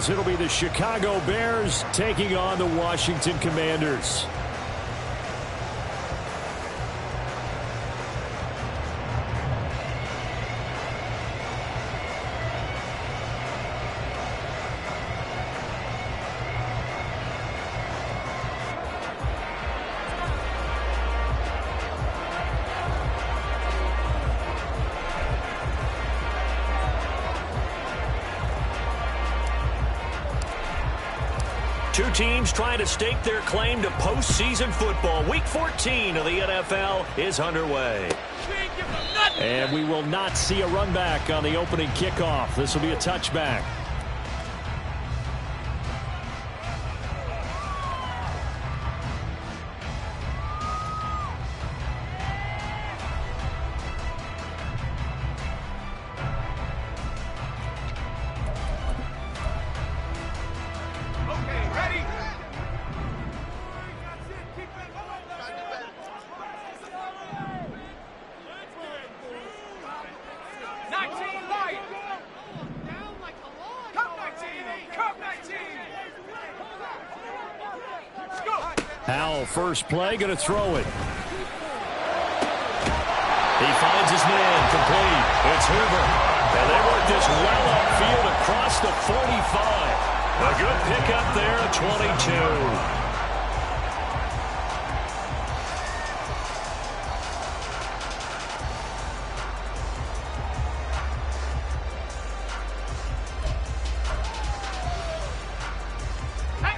as it'll be the Chicago Bears taking on the Washington Commanders. Two teams trying to stake their claim to postseason football. Week 14 of the NFL is underway. And we will not see a run back on the opening kickoff. This will be a touchback. Howell, first play, going to throw it. He finds his man, complete. It's Hoover. And they work this well upfield across the 45. A good pickup there at 22.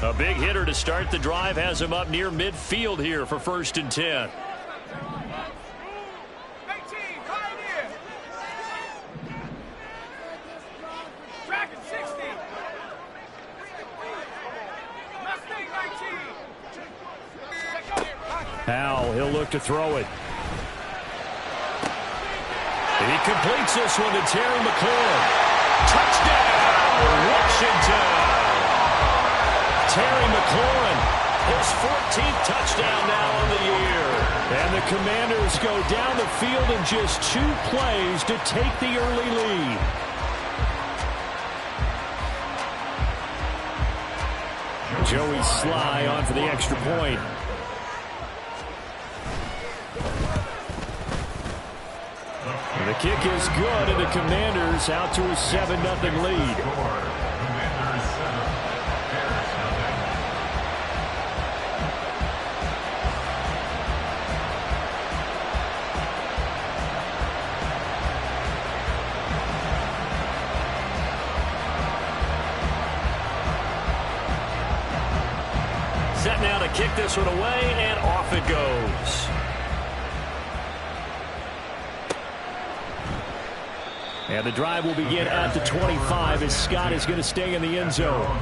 A big hitter to start the drive has him up near midfield here for 1st and 10. Howell, he'll look to throw it. He completes this one to Terry McLaurin. Touchdown, Washington! Terry McLaurin, his 14th touchdown now on the year. And the Commanders go down the field in just 2 plays to take the early lead. Joey Sly on for the extra point. And the kick is good, and the Commanders out to a 7-0 lead. Set now to kick this one away, and off it goes. And the drive will begin at the 25 as Scott is going to stay in the end zone.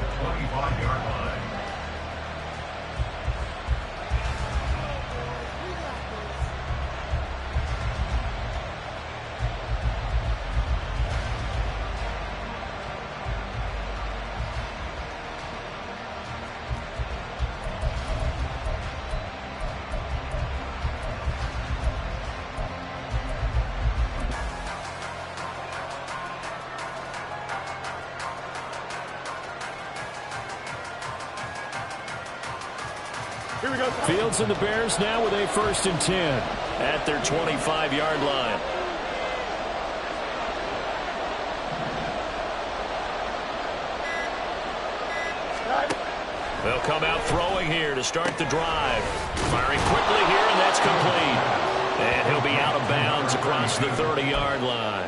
Fields and the Bears now with a 1st and 10 at their 25-yard line. They'll come out throwing here to start the drive. Firing quickly here, and that's complete. And he'll be out of bounds across the 30-yard line.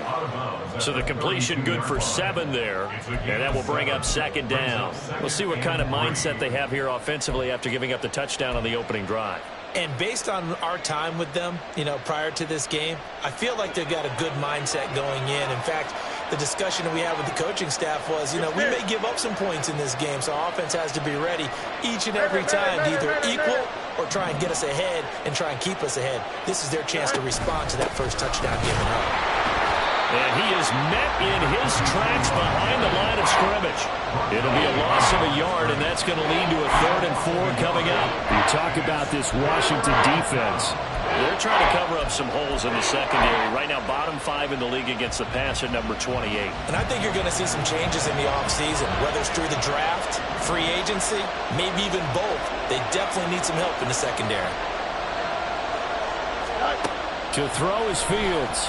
So the completion good for 7 there, and that will bring up 2nd down. We'll see what kind of mindset they have here offensively after giving up the touchdown on the opening drive. And based on our time with them, prior to this game, I feel like they've got a good mindset going in. In fact, the discussion that we had with the coaching staff was, we may give up some points in this game, so our offense has to be ready each and every time to either equal or try and get us ahead and try and keep us ahead. This is their chance to respond to that first touchdown given up. And he is met in his tracks behind the line of scrimmage. It'll be a loss of a yard, and that's going to lead to a 3rd and 4 coming up. You talk about this Washington defense. They're trying to cover up some holes in the secondary. Right now, bottom 5 in the league against the pass at number 28. And I think you're going to see some changes in the offseason, whether it's through the draft, free agency, maybe even both. They definitely need some help in the secondary. To throw is Fields.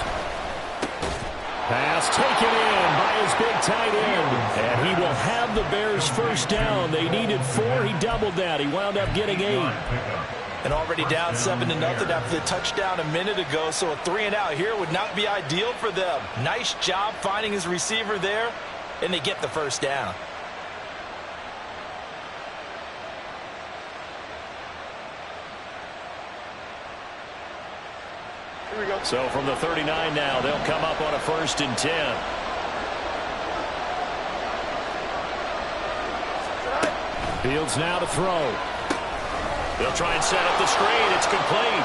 Pass taken in by his big tight end. And he will have the Bears first down. They needed 4. He doubled that. He wound up getting 8. And already down 7-0 after the touchdown a minute ago. So a 3-and-out here would not be ideal for them. Nice job finding his receiver there. And they get the first down. So from the 39 now, they'll come up on a 1st and 10. Fields now to throw. They'll try and set up the screen. It's complete.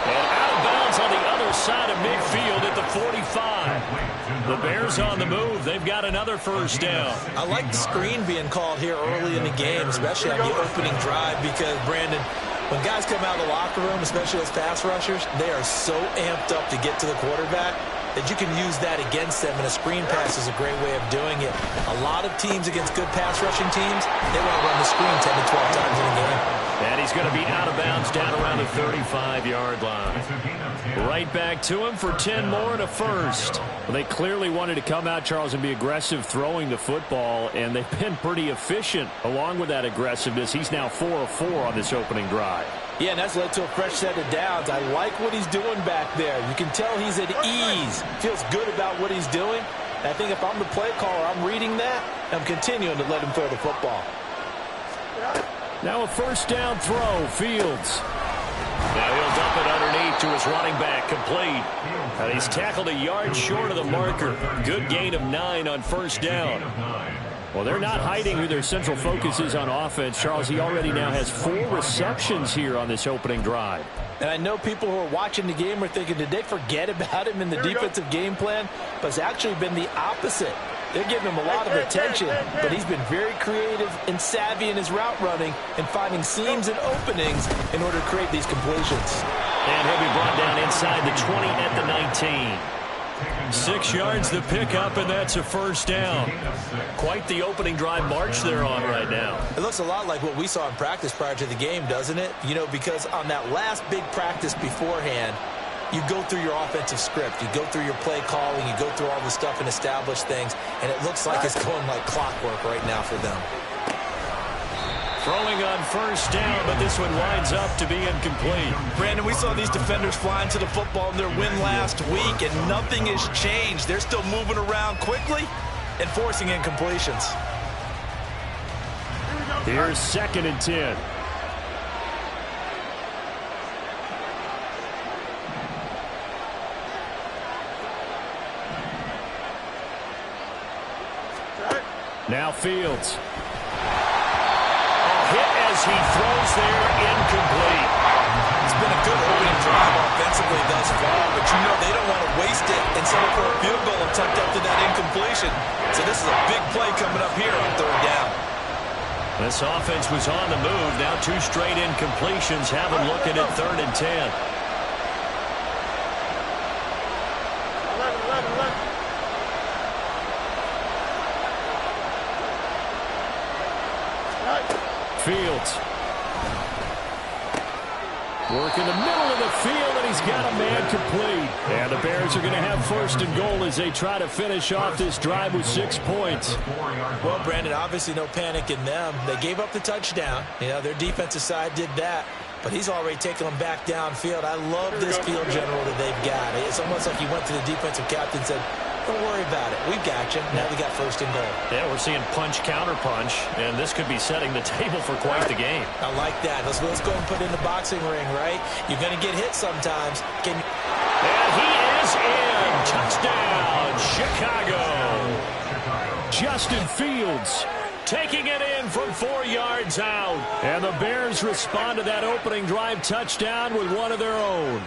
And out of bounds on the other side of midfield at the 45. The Bears on the move. They've got another first down. I like the screen being called here early in the game, especially on the opening drive, because, Brandon, when guys come out of the locker room, especially those pass rushers, they are so amped up to get to the quarterback that you can use that against them, and a screen pass is a great way of doing it. A lot of teams against good pass rushing teams, they want to run the screen 10 to 12 times in a game. And he's going to be out of bounds down around the 35-yard line. Right back to him for 10 more and a first. Well, they clearly wanted to come out, Charles, and be aggressive throwing the football, and they've been pretty efficient along with that aggressiveness. He's now 4 of 4 on this opening drive. Yeah, and that's led to a fresh set of downs. I like what he's doing back there. You can tell he's at ease. Feels good about what he's doing. And I think if I'm the play caller, I'm reading that, and I'm continuing to let him throw the football. Now a first down throw, Fields. Now he'll dump it underneath to his running back, complete. And he's tackled a yard short of the marker. Good gain of 9 on first down. Well, they're not hiding who their central focus is on offense. Charles, he already now has 4 receptions here on this opening drive. And I know people who are watching the game are thinking, did they forget about him in the defensive game plan? But it's actually been the opposite. They're giving him a lot of attention, but he's been very creative and savvy in his route running and finding seams and openings in order to create these completions. And he'll be brought down inside the 20 at the 19. 6 yards the pickup, and that's a first down. Quite the opening drive march they're on right now. It looks a lot like what we saw in practice prior to the game, doesn't it? You know, because on that last big practice beforehand, you go through your offensive script. You go through your play calling. You go through all the stuff and establish things. And it looks like it's going like clockwork right now for them. Throwing on first down, but this one winds up to be incomplete. Brandon, we saw these defenders flying to the football in their win last week, and nothing has changed. They're still moving around quickly and forcing incompletions. Here's 2nd and 10. Now Fields. Hit as he throws there, incomplete. It's been a good opening drive offensively thus far, but you know they don't want to waste it and settle for a field goal attempt after that incompletion. So this is a big play coming up here on 3rd down. This offense was on the move. Now 2 straight incompletions have them looking at 3rd and 10. Fields. Work in the middle of the field, and he's got a man complete. And the Bears are going to have 1st and goal as they try to finish off this drive with 6 points. Well, Brandon, obviously no panic in them. They gave up the touchdown. You know, their defensive side did that. But he's already taken them back downfield. I love this field general that they've got. It's almost like he went to the defensive captain and said, don't worry about it. We've got you. Now we got 1st and goal. Yeah, we're seeing punch, counter punch, and this could be setting the table for quite the game. I like that. Let's go and put it in the boxing ring, right? You're going to get hit sometimes. And he is in. Touchdown, Chicago. Justin Fields taking it in from 4 yards out. And the Bears respond to that opening drive touchdown with one of their own.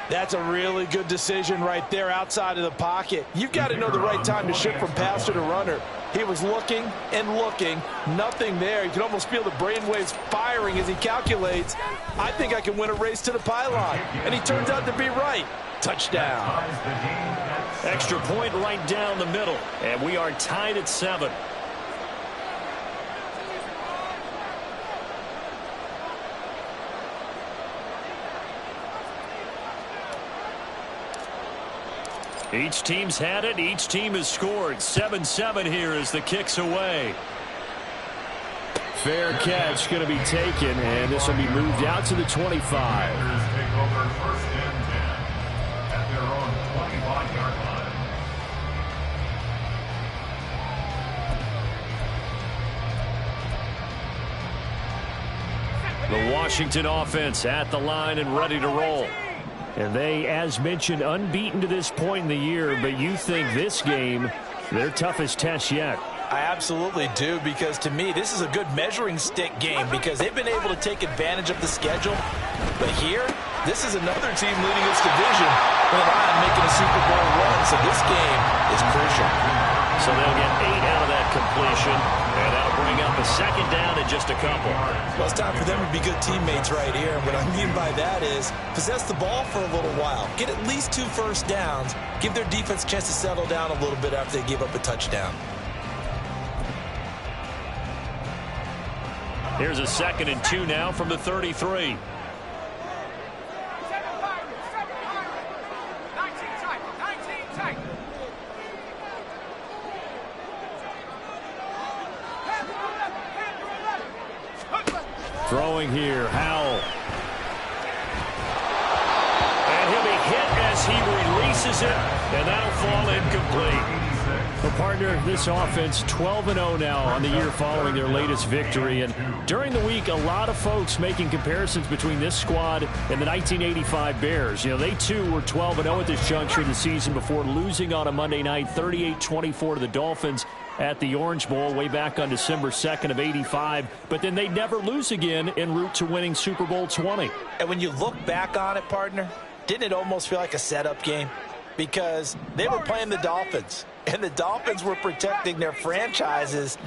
That's a really good decision right there outside of the pocket. You've got to know the right time to shift from passer to runner. He was looking and looking, nothing there. You can almost feel the brainwaves firing as he calculates, I think I can win a race to the pylon. And he turns out to be right. Touchdown. Extra point right down the middle, and we are tied at 7. Each team's had it. Each team has scored. 7-7 here as the kick's away. Fair catch going to be taken, and this will be moved out to the 25. The Washington offense at the line and ready to roll. And they, as mentioned, unbeaten to this point in the year, but you think this game, their toughest test yet. I absolutely do, because to me, this is a good measuring stick game because they've been able to take advantage of the schedule. But here, this is another team leading its division with an eye on making a Super Bowl run, so this game is crucial. So they'll get 8 out of that completion, and that'll bring up a second down in just a couple. Well, it's time for them to be good teammates right here. What I mean by that is possess the ball for a little while. Get at least 2 first downs. Give their defense a chance to settle down a little bit after they give up a touchdown. Here's a 2nd and 2 now from the 33. Throwing here, Howell. And he'll be hit as he releases it, and that'll fall incomplete. Well, partner, this offense 12-0 now on the year following their latest victory. And during the week, a lot of folks making comparisons between this squad and the 1985 Bears. You know, they too were 12-0 at this juncture of the season before losing on a Monday night 38-24 to the Dolphins at the Orange Bowl way back on December 2nd of 85. But then they'd never lose again en route to winning Super Bowl 20. And when you look back on it, partner, didn't it almost feel like a setup game? Because they were playing the Dolphins, and the Dolphins were protecting their franchise's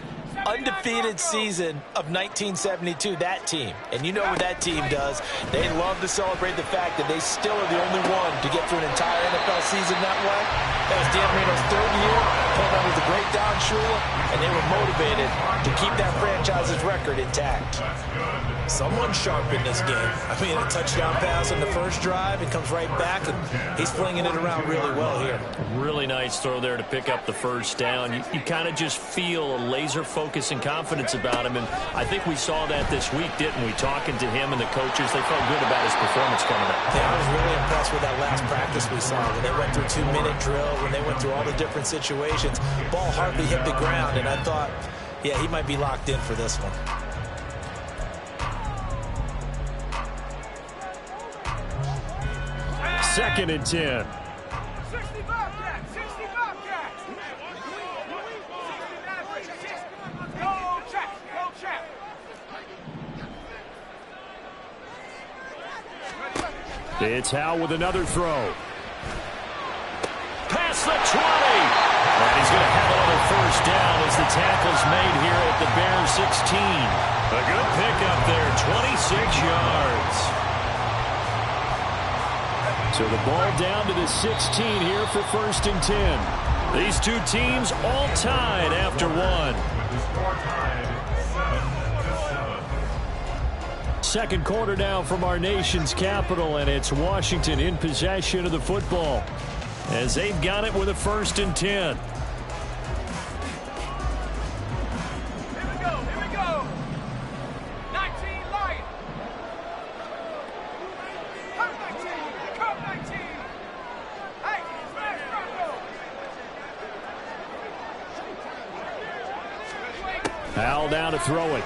undefeated season of 1972, that team. And you know what that team does. They love to celebrate the fact that they still are the only one to get through an entire NFL season that way. That was Dan Marino's 3rd year, playing under the great Don Shula, and they were motivated to keep that franchise's record intact. Someone sharp in this game. I mean, a touchdown pass on the first drive, it comes right back, and he's flinging it around really well here. Really nice throw there to pick up the first down. You kind of just feel a laser focus and confidence about him, and I think we saw that this week, didn't we? Talking to him and the coaches, they felt good about his performance coming up. Yeah, I was really impressed with that last practice we saw when they went through 2-minute drill, when they went through all the different situations. Ball hardly hit the ground, and I thought, yeah, he might be locked in for this one. Second and 10. It's Howell with another throw. Past the 20. And he's going to have another first down as the tackle's made here at the Bears 16. A good pickup there, 26 yards. So the ball down to the 16 here for 1st and 10. These two teams all tied after one. Second quarter now from our nation's capital, and it's Washington in possession of the football as they've got it with a 1st and 10. Here we go. 19 Lions. Come 19. Come 19. Hey, smash Bronco. Howell down to throw it.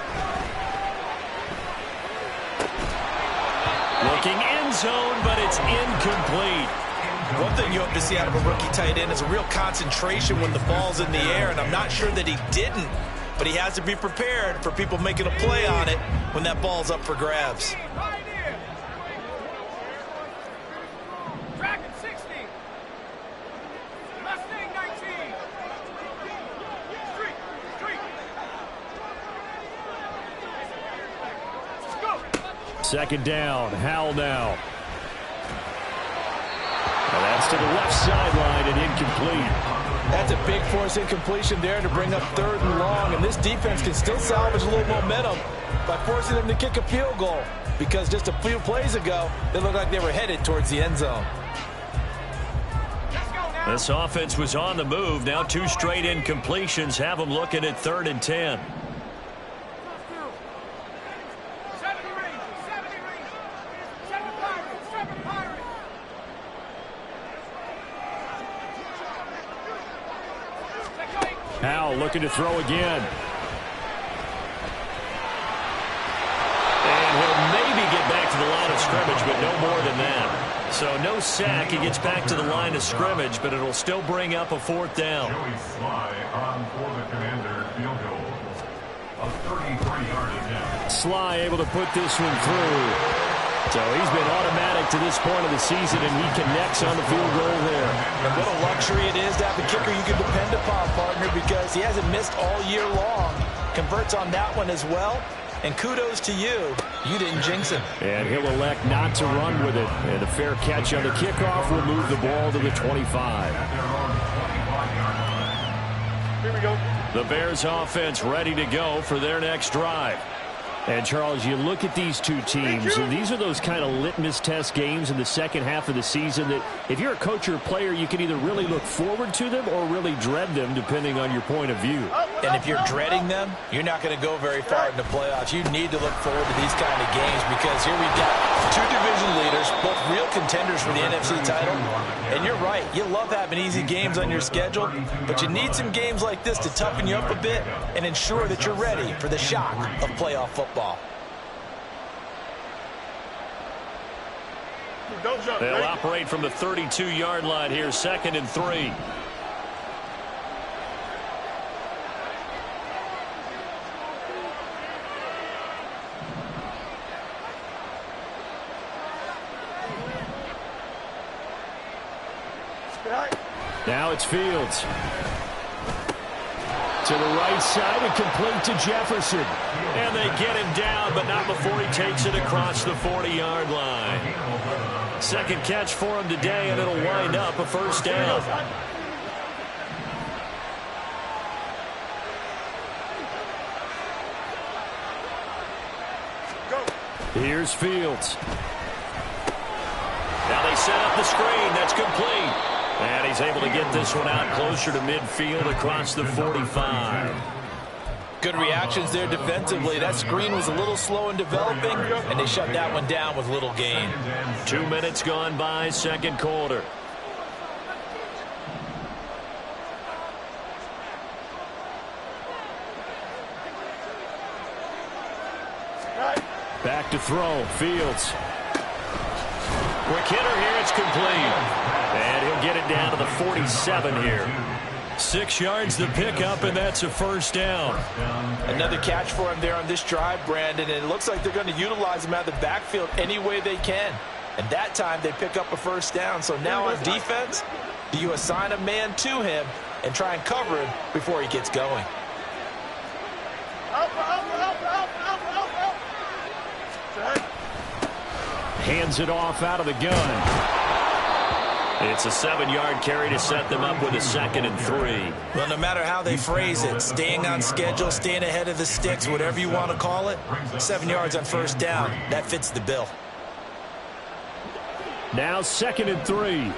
Looking end zone, but it's incomplete. One thing you hope to see out of a rookie tight end is a real concentration when the ball's in the air, and I'm not sure that he didn't, but he has to be prepared for people making a play on it when that ball's up for grabs. Second down. Howell now. And that's to the left sideline and incomplete. That's a big force incompletion there to bring up 3rd and long. And this defense can still salvage a little momentum by forcing them to kick a field goal. Because just a few plays ago, they looked like they were headed towards the end zone. This offense was on the move. Now 2 straight incompletions have them looking at 3rd and 10. Howell looking to throw again. And he'll maybe get back to the line of scrimmage, but no more than that. So no sack. He gets back to the line of scrimmage, but it'll still bring up a 4th down. Joey Sly on for the Commander field goal. A 33-yard attempt. Sly able to put this one through. So he's been automatic to this point of the season, and he connects on the field goal there. And what a luxury it is to have a kicker you can depend upon, partner, because he hasn't missed all year long. Converts on that one as well. And kudos to you. You didn't jinx him. And he'll elect not to run with it. And a fair catch on the kickoff will move the ball to the 25. Here we go. The Bears offense ready to go for their next drive. And, Charles, you look at these two teams, and these are those kind of litmus test games in the second half of the season that if you're a coach or a player, you can either really look forward to them or really dread them, depending on your point of view. And if you're dreading them, you're not going to go very far in the playoffs. You need to look forward to these kind of games because here we've got 2 division leaders, both real contenders for the NFC title. And you're right, you love having easy games on your schedule, but you need some games like this to toughen you up a bit and ensure that you're ready for the shock of playoff football. They'll operate from the 32-yard line here, 2nd and 3. Now it's Fields. To the right side and complete to Jefferson. And they get him down, but not before he takes it across the 40-yard line. Second catch for him today, and it'll wind up a 1st down. Here's Fields. Now they set up the screen. That's complete. And he's able to get this one out closer to midfield across the 45. Good reactions there defensively. That screen was a little slow in developing, and they shut that one down with little gain. 2 minutes gone by, 2nd quarter. Back to throw. Fields. Quick hitter here. It's complete. And he'll get it down to the 47 here. 6 yards to pick up, and that's a 1st down. Another catch for him there on this drive, Brandon, and it looks like they're going to utilize him out of the backfield any way they can. And that time they pick up a 1st down. So now on defense, do you assign a man to him and try and cover him before he gets going? Hands it off out of the gun. It's a 7-yard carry to set them up with a 2nd and 3. Well, no matter how they phrase it, staying on schedule, staying ahead of the sticks, whatever you want to call it, 7 yards on 1st down, that fits the bill. Now 2nd and 3.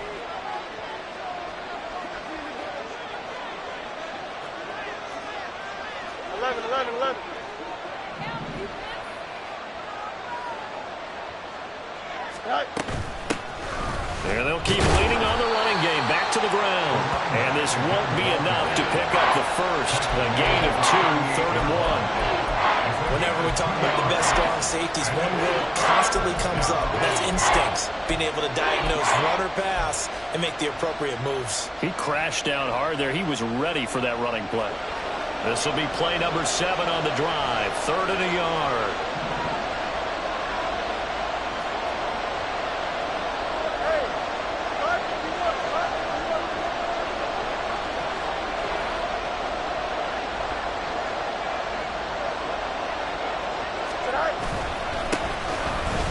And they'll keep leaning on the running game. Back to the ground. And this won't be enough to pick up the 1st. A gain of 2, 3rd and 1. Whenever we talk about the best strong safeties, one word constantly comes up, and that's instincts. Being able to diagnose run or pass and make the appropriate moves. He crashed down hard there. He was ready for that running play. This will be play number 7 on the drive. 3rd and a yard.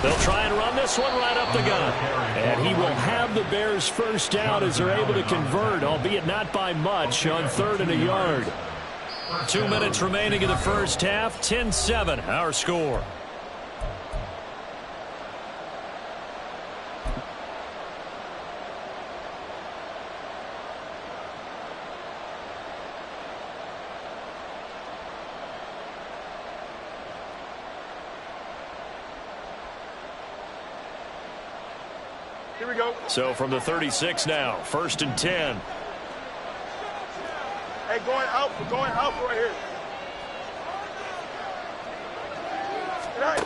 They'll try and run this one right up the gut. And he will have the Bears first down as they're able to convert, albeit not by much, on 3rd and a yard. 2 minutes remaining in the first half. 10-7, our score. Here we go. So from the 36 now, 1st and 10. Hey, going out right here. Right.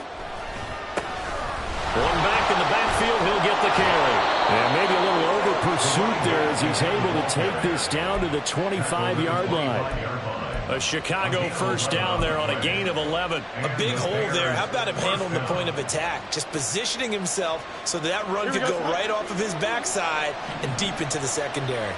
One back in the backfield, he'll get the carry. And maybe a little over pursuit there as he's able to take this down to the 25-yard line. A Chicago first down there on a gain of 11. A big hole there. How about him handling the point of attack? Just positioning himself so that run could go right off of his backside and deep into the secondary.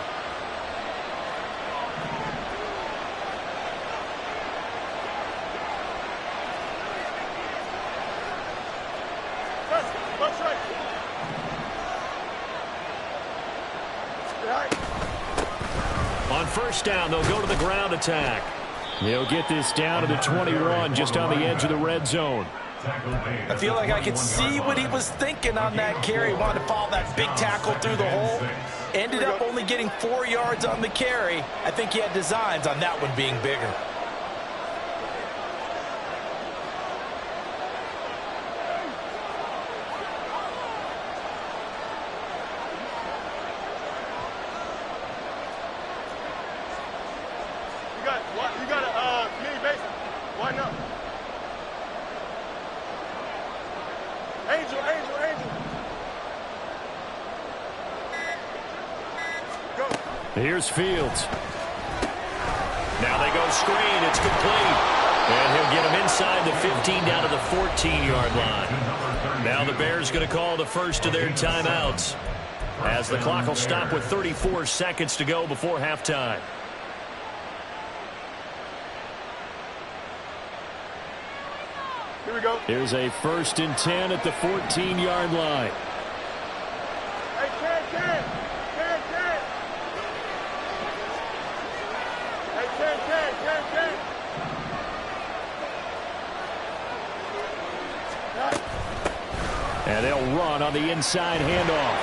On first down, they'll go to the ground attack. He'll get this down to the 21, just on the edge of the red zone. I feel like I could see what he was thinking on that carry. Wanted to follow that big tackle through the hole. Ended up only getting 4 yards on the carry. I think he had designs on that one being bigger. You got a mini base. Why not? Angel. Go. Here's Fields. Now they go screen. It's complete. And he'll get him inside the 15 down to the 14-yard line. Now the Bears going to call the first of their timeouts, as the clock will stop with 34 seconds to go before halftime. Here we go. Here's a 1st and 10 at the 14-yard line. Hey, Ken. Hey, Ken. And they'll run on the inside handoff.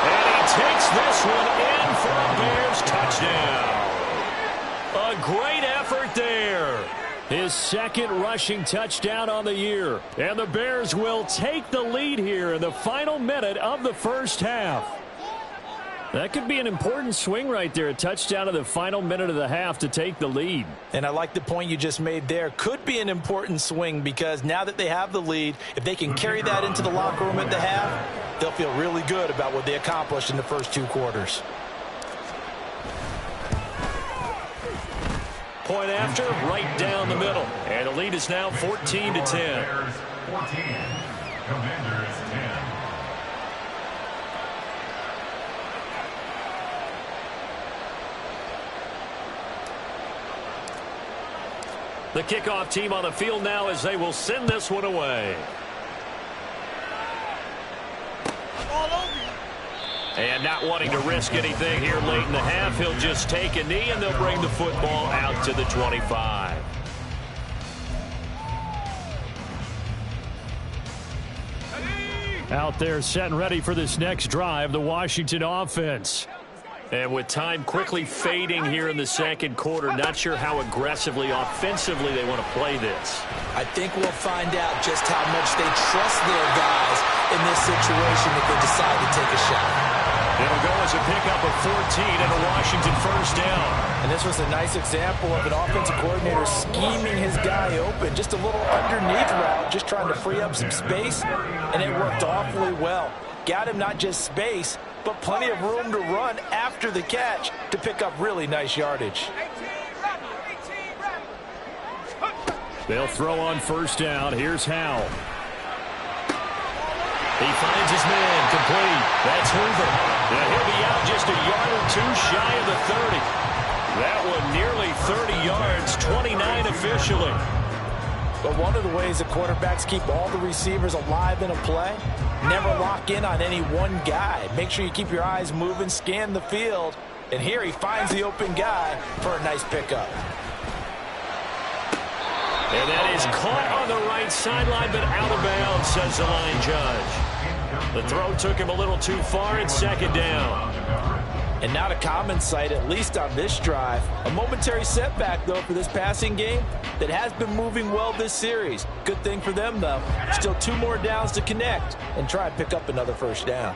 And he takes this one in for a Bears touchdown. A great effort there. His second rushing touchdown on the year. And the Bears will take the lead here in the final minute of the first half. That could be an important swing right there. A touchdown in the final minute of the half to take the lead. And I like the point you just made there. Could be an important swing because now that they have the lead, if they can carry that into the locker room at the half, they'll feel really good about what they accomplished in the first 2 quarters. Point after, right down the middle. And the lead is now 14-10. Bears 14, Commanders 10. The kickoff team on the field now as they will send this one away. And not wanting to risk anything here late in the half, he'll just take a knee and they'll bring the football out to the 25. Out there set and ready for this next drive, the Washington offense. And with time quickly fading here in the second quarter, not sure how aggressively, offensively they want to play this. I think we'll find out just how much they trust their guys in this situation if they decide to take a shot. It'll go as a pickup of 14 and a Washington first down. And this was a nice example of an offensive coordinator scheming his guy open. Just a little underneath route, just trying to free up some space, and it worked awfully well. Got him not just space, but plenty of room to run after the catch to pick up really nice yardage. They'll throw on first down. Here's Howell. He finds his man, complete. That's Hoover. Now he'll be out just a yard or two shy of the 30. That one nearly 30 yards, 29 officially. But one of the ways that quarterbacks keep all the receivers alive in a play, never lock in on any one guy. Make sure you keep your eyes moving, scan the field. And here he finds the open guy for a nice pickup. And that is caught on the right sideline, but out of bounds, says the line judge. The throw took him a little too far. It's second down. And not a common sight, at least on this drive. A momentary setback, though, for this passing game that has been moving well this series. Good thing for them, though. Still 2 more downs to connect and try and pick up another first down.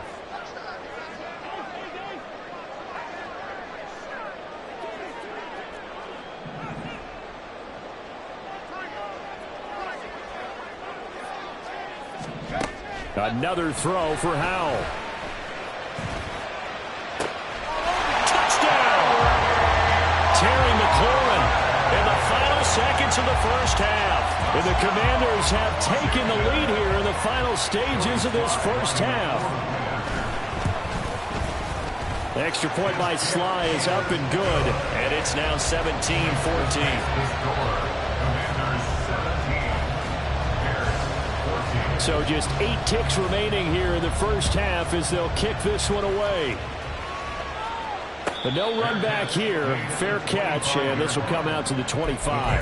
Another throw for Howell. Touchdown! Terry McLaurin in the final seconds of the first half. And the Commanders have taken the lead here in the final stages of this first half. The extra point by Sly is up and good. And it's now 17-14. So just 8 ticks remaining here in the first half as they'll kick this one away. But no run back here. Fair catch, and this will come out to the 25.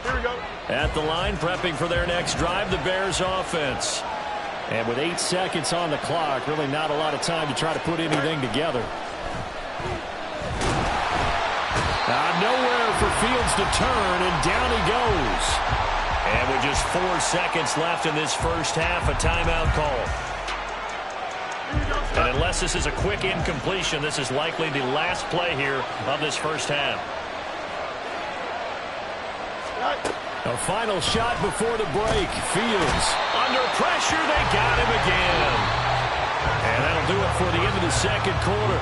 Here we go. At the line, prepping for their next drive, the Bears offense. And with 8 seconds on the clock, really not a lot of time to try to put anything together. Nowhere for Fields to turn, and down he goes. And with just 4 seconds left in this first half, a timeout call. And unless this is a quick incompletion, this is likely the last play here of this first half. A final shot before the break. Fields. Under pressure, they got him again. And that'll do it for the end of the second quarter.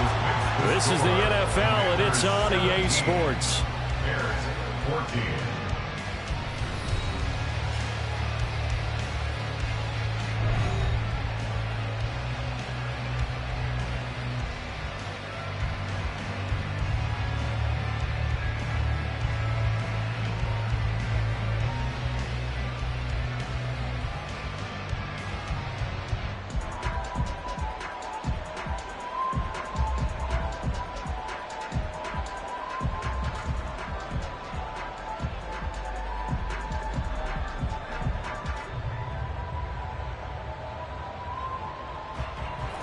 This is the NFL, and it's on EA Sports. Bears 14.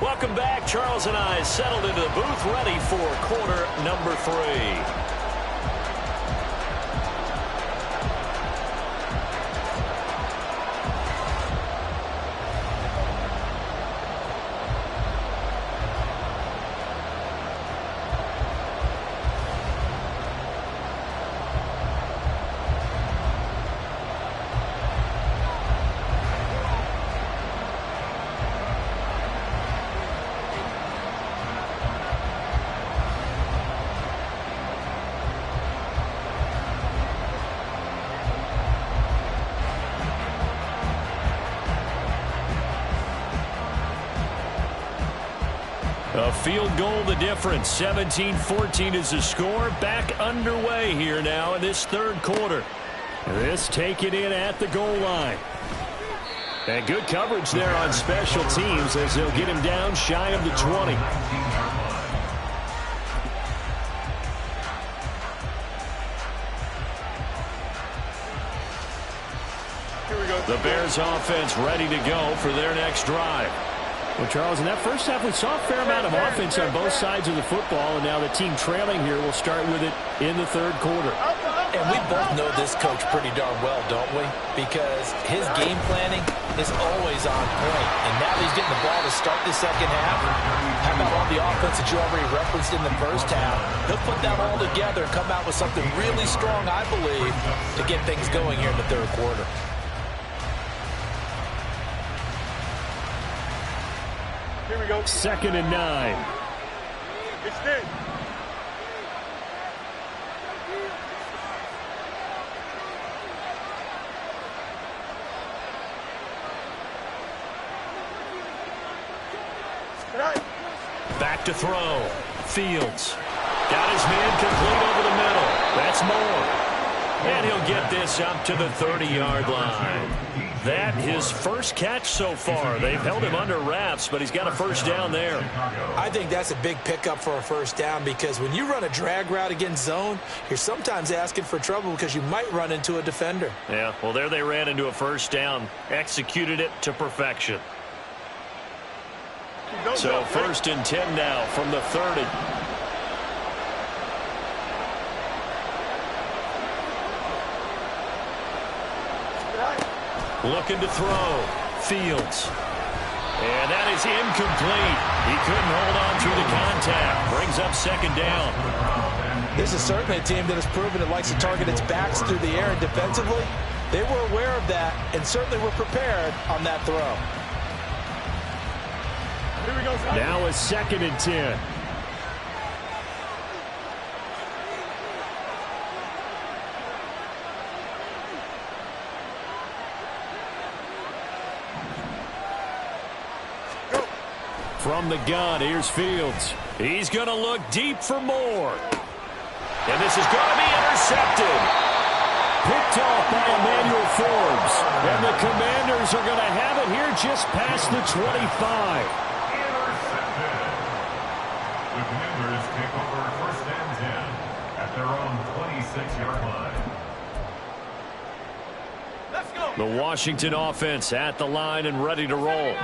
Welcome back. Charles and I settled into the booth, ready for quarter number 3. A field goal the difference. 17-14 is the score. Back underway here now in this third quarter. This taken in at the goal line. And good coverage there on special teams as they'll get him down shy of the 20. Here we go. The Bears offense ready to go for their next drive. Well, Charles, in that first half, we saw a fair amount of offense on both sides of the football, and now the team trailing here will start with it in the third quarter. And we both know this coach pretty darn well, don't we? Because his game planning is always on point. And now he's getting the ball to start the second half. How about all the offense that you already referenced in the first half? He'll put that all together and come out with something really strong, I believe, to get things going here in the third quarter. Here we go. 2nd and 9. Extend. Back to throw. Fields. Got his man complete over the middle. That's Moore. And he'll get this up to the 30-yard line. That his first catch so far. They've held him under wraps, but he's got a first down there. I think that's a big pickup for a first down because when you run a drag route against zone, you're sometimes asking for trouble because you might run into a defender. Yeah, well, there they ran into a first down. Executed it to perfection. So 1st and 10 now from the 30. Looking to throw. Fields. And that is incomplete. He couldn't hold on through the contact. Brings up 2nd down. This is certainly a team that has proven it likes to target its backs through the air, and defensively, they were aware of that and certainly were prepared on that throw. Here we go, Now a 2nd and 10. From the gun, here's Fields. He's going to look deep for Moore. And this is going to be intercepted. Picked off by Emmanuel Forbes. And the Commanders are going to have it here just past the 25. Intercepted. The Commanders take over 1st and 10 at their own 26-yard line. Let's go. The Washington offense at the line and ready to roll.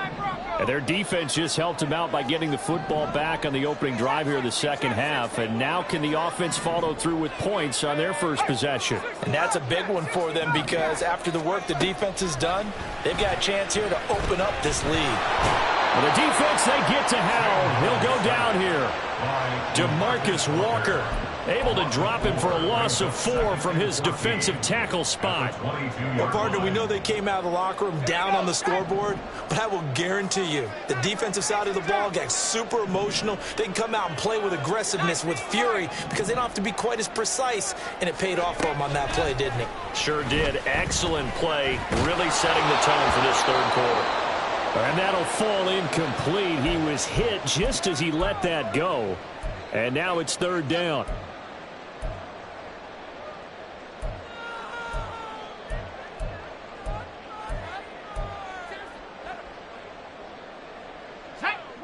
And their defense just helped them out by getting the football back on the opening drive here in the second half. And now can the offense follow through with points on their first possession? And that's a big one for them because after the work the defense has done, they've got a chance here to open up this lead. Well, the defense, they get to Howell. He'll go down here. DeMarcus Walker able to drop him for a loss of 4 from his defensive tackle spot. Well, partner, we know they came out of the locker room down on the scoreboard, but I will guarantee you the defensive side of the ball got super emotional. They can come out and play with aggressiveness, with fury, because they don't have to be quite as precise, and it paid off for them on that play, didn't it? Sure did. Excellent play. Really setting the tone for this 3rd quarter. And that'll fall incomplete. He was hit just as he let that go. And now it's 3rd down.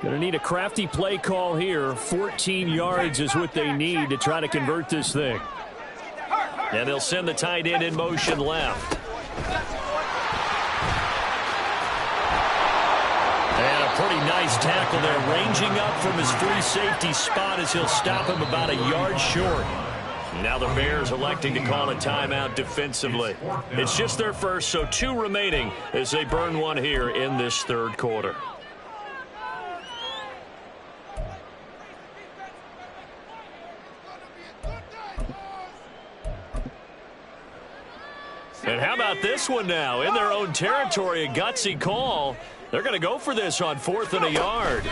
Going to need a crafty play call here. 14 yards is what they need to try to convert this thing. And they'll send the tight end in motion left. And a pretty nice tackle there, ranging up from his free safety spot as he'll stop him about a yard short. Now the Bears electing to call a timeout defensively. It's just their first, so 2 remaining as they burn one here in this 3rd quarter. And how about this one now? In their own territory, a gutsy call. They're going to go for this on 4th and a yard.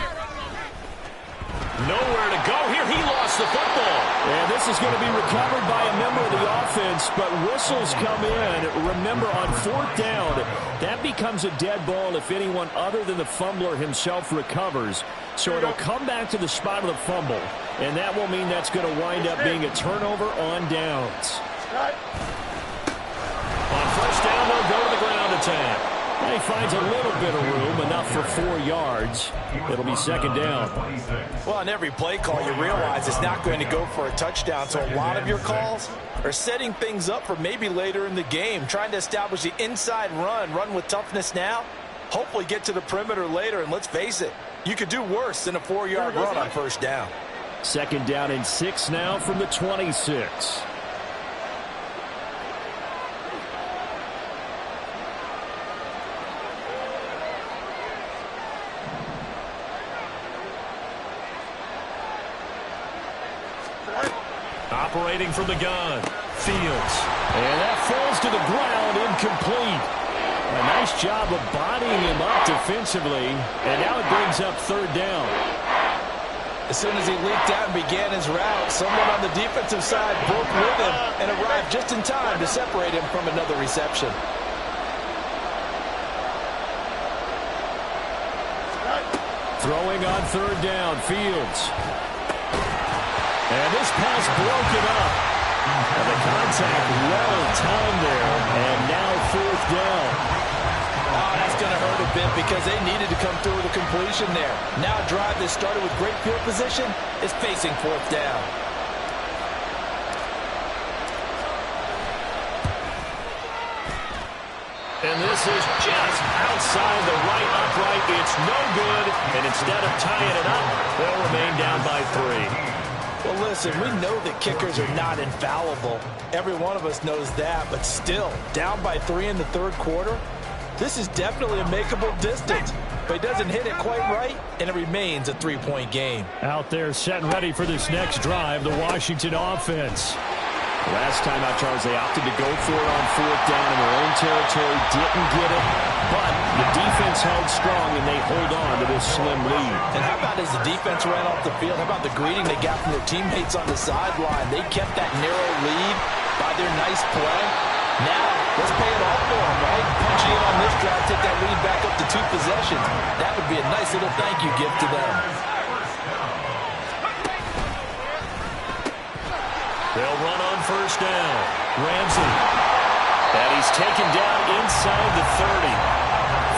Nowhere to go here. He lost the football. And this is going to be recovered by a member of the offense, but whistles come in. Remember, on 4th down, that becomes a dead ball if anyone other than the fumbler himself recovers. So it'll come back to the spot of the fumble, and that will mean that's going to wind up being a turnover on downs. On 1st down, they'll go to the ground attack. And he finds a little bit of room, enough for 4 yards. It'll be 2nd down. Well, on every play call, you realize it's not going to go for a touchdown. So a lot of your calls are setting things up for maybe later in the game, trying to establish the inside run with toughness now, hopefully get to the perimeter later. And let's face it, you could do worse than a 4-yard run on 1st down. 2nd down and 6 now from the 26. Operating from the gun, Fields. And that falls to the ground, incomplete. A nice job of bodying him up defensively, and now it brings up 3rd down. As soon as he leaked out and began his route, someone on the defensive side broke with him and arrived just in time to separate him from another reception. Throwing on third down, Fields. And this pass broken up. And the contact well timed there. And now fourth down. Oh, that's going to hurt a bit because they needed to come through with a completion there. Now a drive that started with great field position is facing fourth down. And this is just outside the right upright. It's no good. And instead of tying it up, they'll remain down by 3. Well, listen, we know that kickers are not infallible. Every one of us knows that. But still, down by 3 in the third quarter, this is definitely a makeable distance. But he doesn't hit it quite right, and it remains a 3-point game. Out there set and ready for this next drive, the Washington offense. Last time out, Charles, they opted to go for it on fourth down in their own territory. Didn't get it, but the defense held strong, and they hold on to this slim lead. And how about as the defense ran off the field, how about the greeting they got from their teammates on the sideline? They kept that narrow lead by their nice play. Now, let's pay it off for them, right? Punching in on this drive, take that lead back up to 2 possessions. That would be a nice little thank you gift to them. They'll run on first down. Ramsey. And he's taken down inside the 30.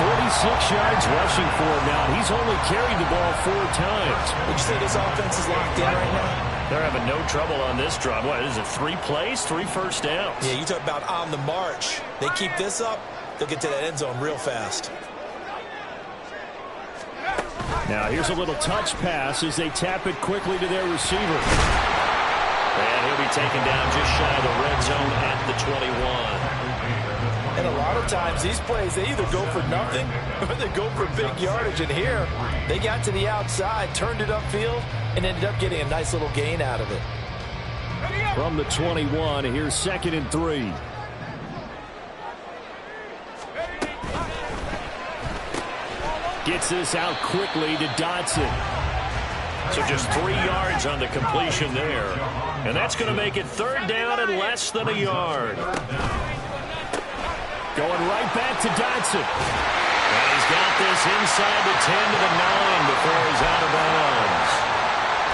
46 yards rushing for him now. He's only carried the ball 4 times. Would you say this offense is locked in right now? They're having no trouble on this drive. What is it, 3 plays, 3 first downs? Yeah, you talk about on the march. They keep this up, they'll get to that end zone real fast. Now here's a little touch pass as they tap it quickly to their receiver. And he'll be taken down just shy of the red zone at the 21. And a lot of times these plays, they either go for nothing or they go for big yardage. And here, they got to the outside, turned it upfield, and ended up getting a nice little gain out of it. From the 21, here's 2nd and 3. Gets this out quickly to Dotson. So just 3 yards on the completion there. And that's going to make it 3rd down and less than a yard. Going right back to Dotson. And he's got this inside the 10 to the 9 before he's out of bounds.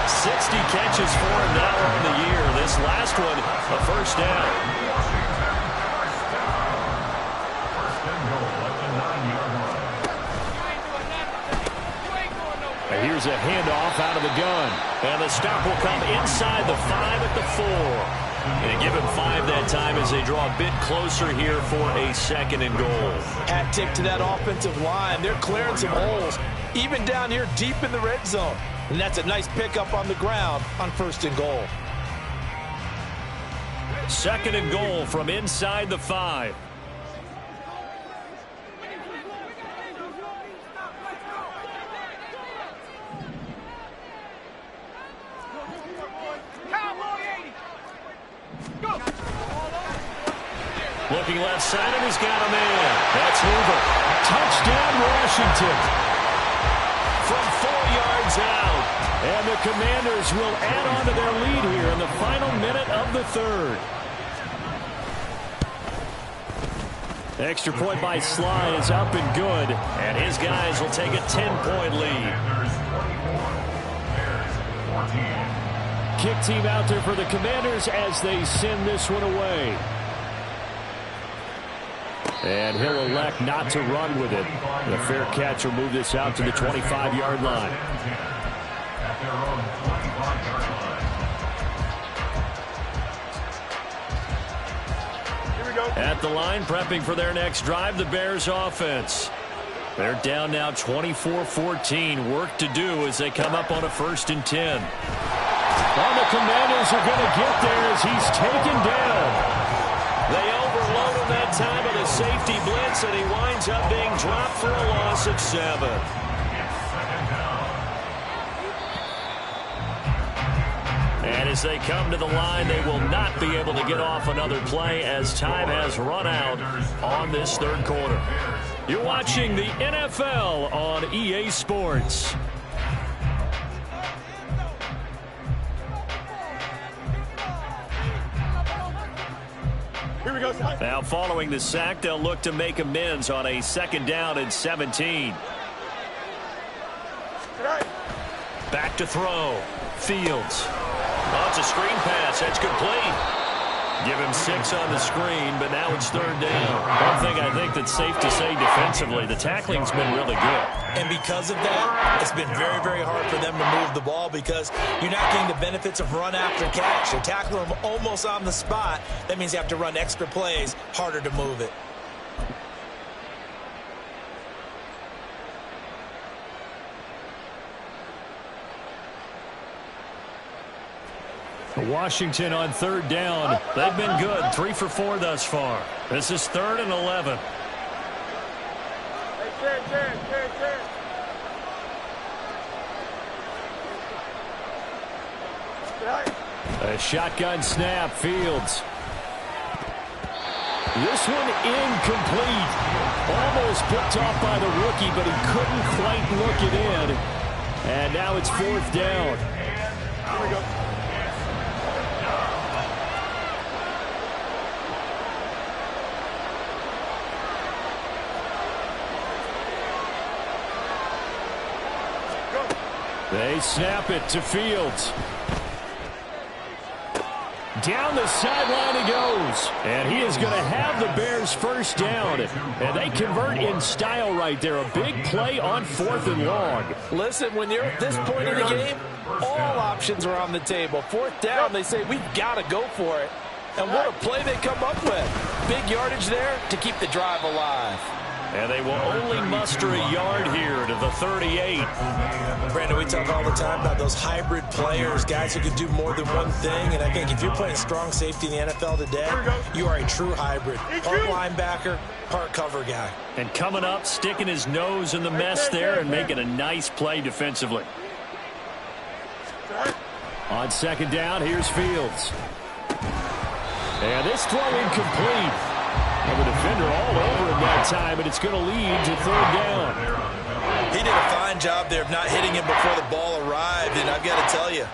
60 catches for him now on the year. This last one, a first down. And here's a handoff out of the gun. And the stop will come inside the 5 at the 4. And give him 5 that time as they draw a bit closer here for a 2nd and goal. Hat tip to that offensive line. They're clearing some holes, even down here deep in the red zone. And that's a nice pickup on the ground on 1st and goal. 2nd and goal from inside the 5. Looking left side, and he's got a man. That's Hoover. Touchdown, Washington. From 4 yards out. And the Commanders will add on to their lead here in the final minute of the 3rd. Extra point by Sly is up and good. And his guys will take a 10-point lead. Kick team out there for the Commanders as they send this one away. And he'll elect not to run with it. The fair catch will move this out to the 25-yard line. Here we go. At the line, prepping for their next drive, the Bears offense. They're down now 24-14. Work to do as they come up on a 1st and 10. Well, the Commanders are going to get there as he's taken down. They overload him that time with a safety blitz, and he winds up being dropped for a loss of 7. And as they come to the line, they will not be able to get off another play as time has run out on this 3rd quarter. You're watching the NFL on EA Sports. Here we go. Now following the sack, they'll look to make amends on a 2nd down and 17. Back to throw. Fields. Oh, it's a screen pass. That's complete. Give him 6 on the screen, but now it's 3rd down. One thing I think that's safe to say defensively, the tackling's been really good. And because of that, it's been very, very hard for them to move the ball because you're not getting the benefits of run after catch. They're tackling them almost on the spot. That means you have to run extra plays, harder to move it. Washington on 3rd down. They've been good. 3 for 4 thus far. This is 3rd and 11. A shotgun snap. Fields. This one incomplete. Almost picked off by the rookie, but he couldn't quite look it in. And now it's 4th down. Here we go. They snap it to Fields. Down the sideline he goes. And he is going to have the Bears 1st down. And they convert in style right there. A big play on 4th and long. Listen, when you're at this point in the game, all options are on the table. 4th down, they say, we've got to go for it. And what a play they come up with. Big yardage there to keep the drive alive. And they will only muster a yard here to the 38. Brandon, we talk all the time about those hybrid players, guys who can do more than one thing. And I think if you're playing strong safety in the NFL today, you are a true hybrid. Part linebacker, part cover guy. And coming up, sticking his nose in the mess there and making a nice play defensively. On 2nd down, here's Fields. And this throw incomplete. And the defender all over him that time, and it's going to lead to 3rd down. He did a fine job there of not hitting him before the ball arrived, and I've got to tell you,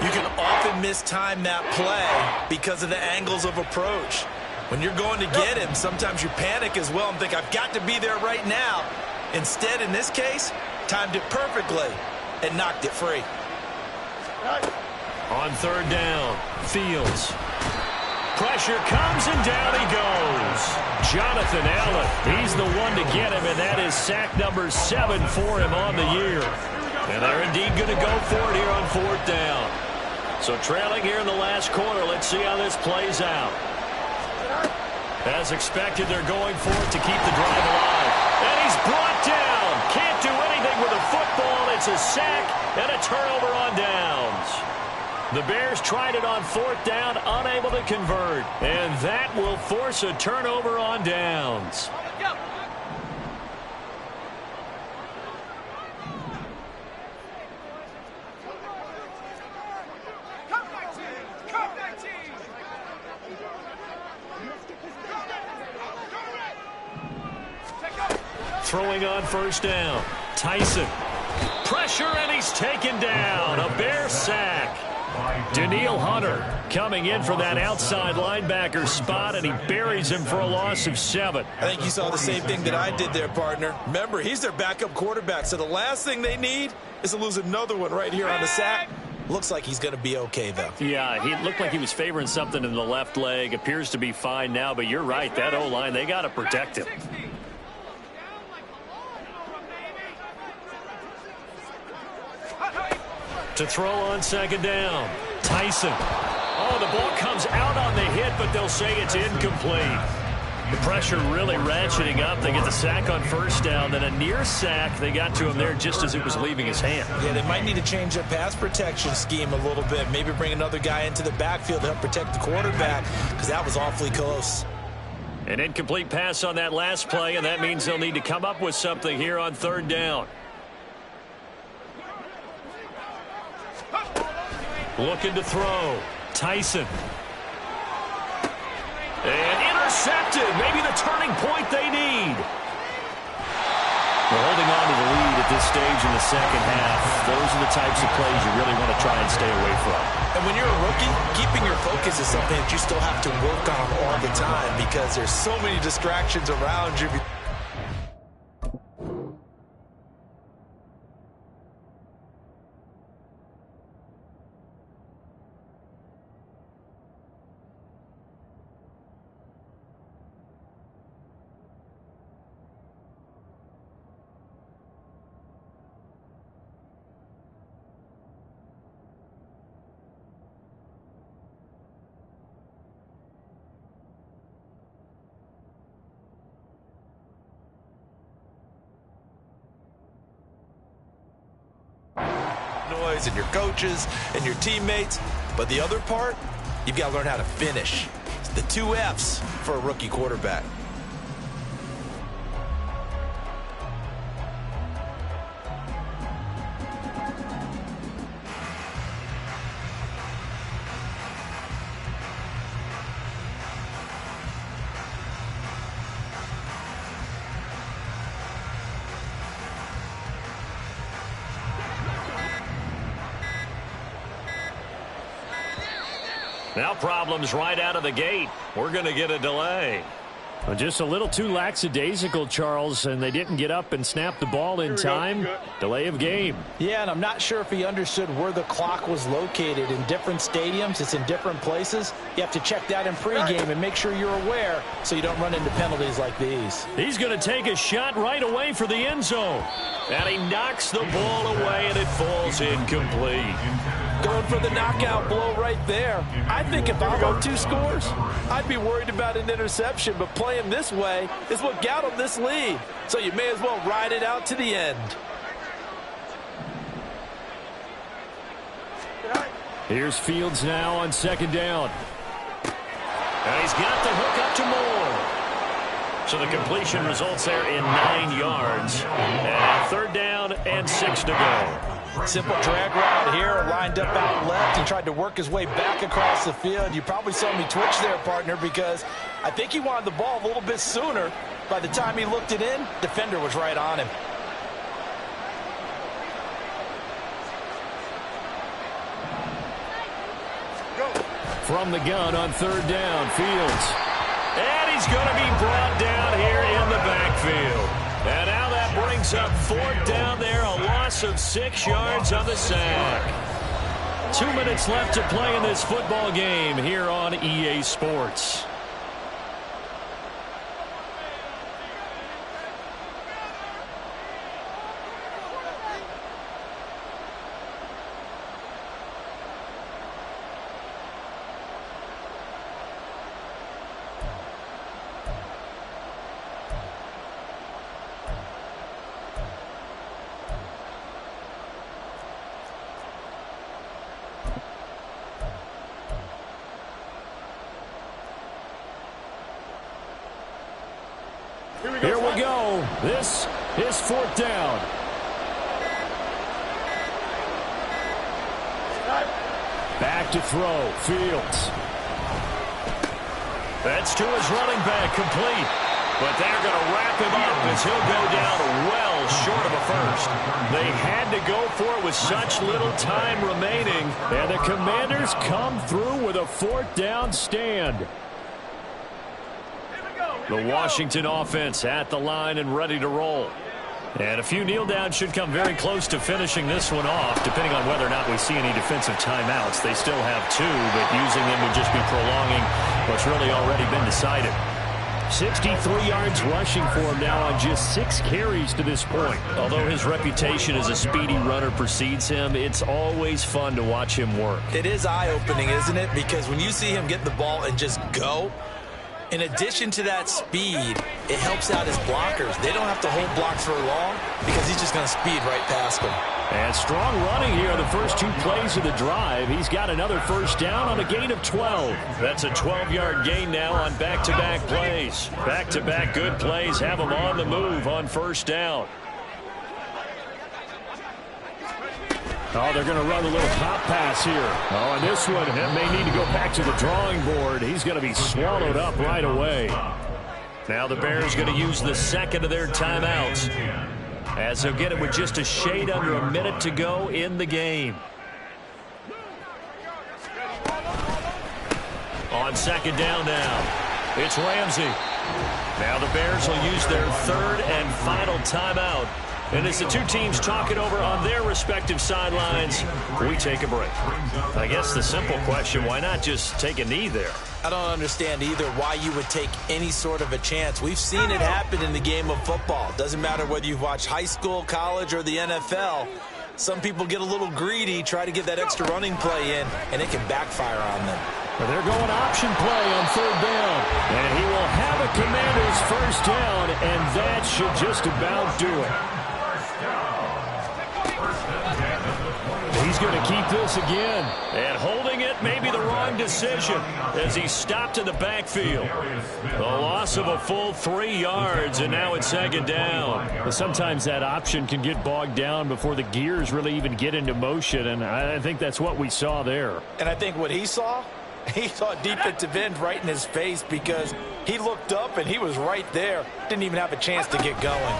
you can often mistime that play because of the angles of approach. When you're going to get him, sometimes you panic as well and think, I've got to be there right now. Instead, in this case, timed it perfectly and knocked it free. On 3rd down, Fields. Pressure comes, and down he goes. Jonathan Allen, he's the one to get him, and that is sack number 7 for him on the year. And they're indeed going to go for it here on 4th down. So trailing here in the last quarter, let's see how this plays out. As expected, they're going for it to keep the drive alive. And he's brought down. Can't do anything with a football. It's a sack and a turnover on downs. The Bears tried it on 4th down, unable to convert. And that will force a turnover on downs. Throwing on 1st down. Tyson. Pressure, and he's taken down. A Bear sack. Danielle Hunter coming in from that outside linebacker spot, and he buries him for a loss of 7. I think you saw the same thing that I did there, partner. Remember, he's their backup quarterback, so the last thing they need is to lose another one right here on the sack. Looks like he's going to be okay, though. Yeah, he looked like he was favoring something in the left leg. Appears to be fine now, but you're right. That O-line, they got to protect him. To throw on 2nd down. Tyson. Oh, the ball comes out on the hit, but they'll say it's incomplete. The pressure really ratcheting up. They get the sack on 1st down, then a near sack. They got to him there just as it was leaving his hand. Yeah, they might need to change their pass protection scheme a little bit. Maybe bring another guy into the backfield to help protect the quarterback, because that was awfully close. An incomplete pass on that last play, and that means they'll need to come up with something here on 3rd down. Looking to throw. Tyson. And intercepted. Maybe the turning point they need. They're holding on to the lead at this stage in the 2nd half. Those are the types of plays you really want to try and stay away from. And when you're a rookie, keeping your focus is something that you still have to work on all the time because there's so many distractions around you. noise and your coaches and your teammates. But the other part, you've got to learn how to finish. It's the 2 F's for a rookie quarterback. Now problems right out of the gate. We're going to get a delay. Well, just a little too lackadaisical, Charles, and they didn't get up and snap the ball in time. Delay of game. Yeah, and I'm not sure if he understood where the clock was located. In different stadiums, it's in different places. You have to check that in pregame and make sure you're aware so you don't run into penalties like these. He's going to take a shot right away for the end zone. And he knocks the ball away, and it falls incomplete. Going for the knockout blow right there. I think if I'm up 2 scores, I'd be worried about an interception, but playing this way is what got him this lead. So you may as well ride it out to the end. Here's Fields now on 2nd down. And he's got the hook up to Moore. So the completion results there in 9 yards. And 3rd down and 6 to go. Simple drag route here, lined up out left. He tried to work his way back across the field. You probably saw me twitch there, partner, because I think he wanted the ball a little bit sooner. By the time he looked it in, defender was right on him. From the gun on 3rd down, Fields. And he's going to be brought down here in the backfield. And now that brings up 4th down there, a loss of 6 yards on the sack. 2 minutes left to play in this football game here on EA Sports. Here we go. This is 4th down. Back to throw. Fields. That's to his running back, complete. But they're going to wrap him up as he'll go down well short of a first. They had to go for it with such little time remaining. And the Commanders come through with a 4th down stand. The Washington offense at the line and ready to roll. And a few kneel downs should come very close to finishing this one off, depending on whether or not we see any defensive timeouts. They still have 2, but using them would just be prolonging what's really already been decided. 63 yards rushing for him now on just 6 carries to this point. Although his reputation as a speedy runner precedes him, it's always fun to watch him work. It is eye-opening, isn't it? Because when you see him get the ball and just go, in addition to that speed, it helps out his blockers. They don't have to hold blocks for long because he's just going to speed right past them. And strong running here on the first 2 plays of the drive. He's got another first down on a gain of 12. That's a 12-yard gain now on back-to-back plays. Back-to-back good plays have him on the move on first down. Oh, they're going to run a little pop pass here. Oh, and this one may need to go back to the drawing board. He's going to be swallowed up right away. Now the Bears going to use the second of their timeouts, as they'll get it with just a shade under a minute to go in the game. On 2nd down now, it's Ramsey. Now the Bears will use their 3rd and final timeout. And as the 2 teams talk it over on their respective sidelines, we take a break. I guess the simple question, why not just take a knee there? I don't understand either why you would take any sort of a chance. We've seen it happen in the game of football. Doesn't matter whether you've watched high school, college, or the NFL. Some people get a little greedy, try to get that extra running play in, and it can backfire on them. Well, they're going option play on 3rd down. And he will have a Commanders first down, and that should just about do it. going to keep this again. And holding it may be the wrong decision as he stopped in the backfield. The loss of a full 3 yards, and now it's second down. Well, sometimes that option can get bogged down before the gears really even get into motion, and I think that's what we saw there. And I think what he saw defensive end right in his face because he looked up and he was right there. Didn't even have a chance to get going.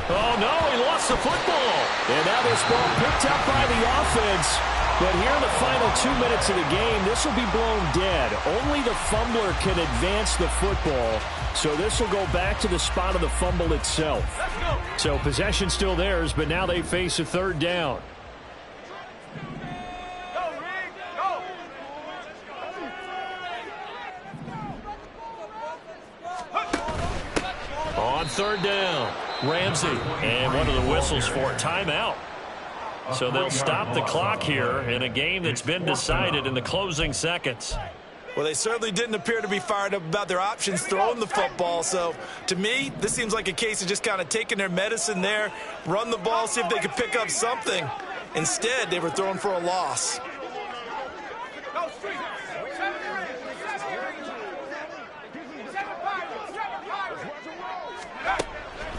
Oh, no, he lost the football. And now this ball picked up by the offense. But here in the final 2 minutes of the game, this will be blown dead. Only the fumbler can advance the football. So this will go back to the spot of the fumble itself. So possession still theirs, but now they face a third down. On third down, Ramsey. And one of the whistles for timeout. So they'll stop the clock here in a game that's been decided in the closing seconds. Well, they certainly didn't appear to be fired up about their options throwing the football. So, to me, this seems like a case of just kind of taking their medicine there, run the ball, see if they could pick up something. Instead, they were throwing for a loss.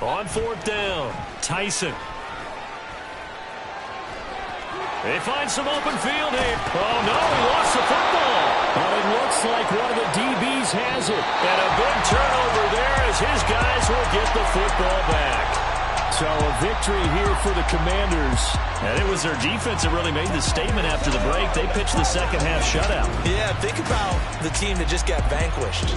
On fourth down, Tyson. They find some open field here. Oh, no, he lost the football. But it looks like one of the DBs has it. And a big turnover there as his guys will get the football back. So a victory here for the Commanders. And it was their defense that really made the statement after the break. They pitched the second half shutout. Yeah, think about the team that just got vanquished.